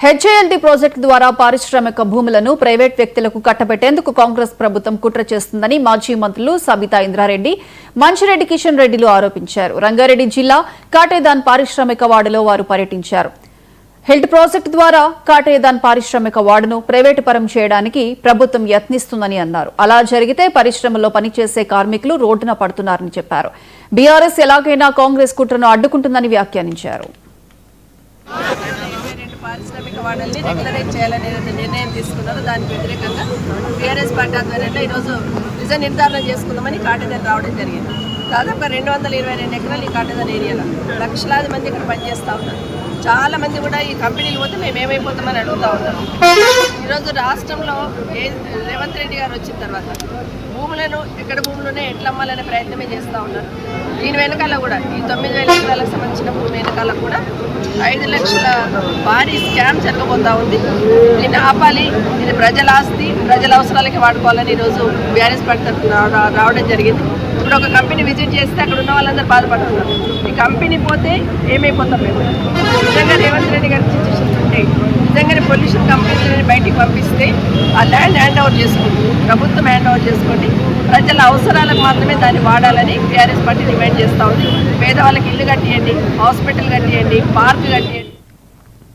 హెచ్ఏఎల్డీ project ద్వారా పారిశ్రామిక భూములను ప్రైవేట్ వ్యక్తులకు కట్టబెట్టేందుకు కాంగ్రెస్ ప్రభుత్వం కుట్ర చేస్తుందని మాజీ మంత్రులు సబితా ఇంద్రారెడ్డి, మంచిరెడ్డి కిషన్ రెడ్డిలు ఆరోపించారు. రంగారెడ్డి జిల్లా కాటేదాన్ పారిశ్రామిక వాడలో వారు పర్యటించారు. హెల్త్ ప్రాజెక్టు ద్వారా కాటేదాన్ పారిశ్రామిక వాడను ప్రైవేటు పరం చేయడానికి ప్రభుత్వం యత్నిస్తుందని అన్నారు. అలా జరిగితే పరిశ్రమలో పనిచేసే కార్మికులు రోడ్డున పడుతున్నారని చెప్పారు. బీఆర్ఎస్ ఎలాగైనా కాంగ్రెస్ కుట్రను అడ్డుకుంటుందని వ్యాఖ్యానించారు. పారిశ్రామిక వాడల్ని రెగ్యులరైజ్ చేయాలనే నిర్ణయం తీసుకున్నారు. దానికి వ్యతిరేకంగా బీఆర్ఎస్ పార్టీ ఆధ్వర్యంలో ఈరోజు నిజ నిర్ధారణ చేసుకుందామని కాటేదాన్ రావడం జరిగింది. దాదాపుగా 222 ఎకరాలు ఈ కాటేదాన్ ఏరియాలో లక్షలాది మంది ఇక్కడ పనిచేస్తూ ఉన్నారు. చాలా మంది కూడా ఈ కంపెనీలు పోతే మేము ఏమైపోతామని అడుగుతూ ఉన్నారు. ఈరోజు రాష్ట్రంలో రేవంత్ రెడ్డి గారు వచ్చిన తర్వాత భూములను ఎక్కడ భూములునే ఎట్లా అమ్మాలనే ప్రయత్నమే చేస్తూ ఉన్నారు. దీని వెనకాల కూడా ఈ 9,000 ఎకరాలకు సంబంధించిన భూమి వెనకాల కూడా 5 లక్షల భారీ స్కామ్ జరగబోతూ ఉంది. దీన్ని ఆపాలి, ఇది ప్రజల ఆస్తి, ప్రజల అవసరాలకి వాడుకోవాలని ఈరోజు బీఆర్ఎస్ పార్టీ రావడం జరిగింది. ఇప్పుడు ఒక కంపెనీ విజిట్ చేస్తే అక్కడ ఉన్న వాళ్ళందరూ బాధపడుతున్నారు. ఈ కంపెనీ పోతే ఏమైపోతాం మేము? నిజంగా రేవంత్ రెడ్డి గారి సిచ్యువేషన్స్ ఉంటే నిజంగానే పొల్యూషన్ కంపెనీలని బయటికి పంపిస్తే ఆ ల్యాండ్ హ్యాండ్ ఓవర్ చేసుకోండి, ప్రభుత్వం హ్యాండ్ ఓవర్ చేసుకోండి, ప్రజల అవసరాలకు మాత్రమే దాన్ని వాడాలని బీఆర్ఎస్ పార్టీ డిమాండ్ చేస్తూ ఉంది. పేదవాళ్ళకి ఇల్లు కట్టియండి, హాస్పిటల్ కట్టియండి, పార్క్ కట్టియండి.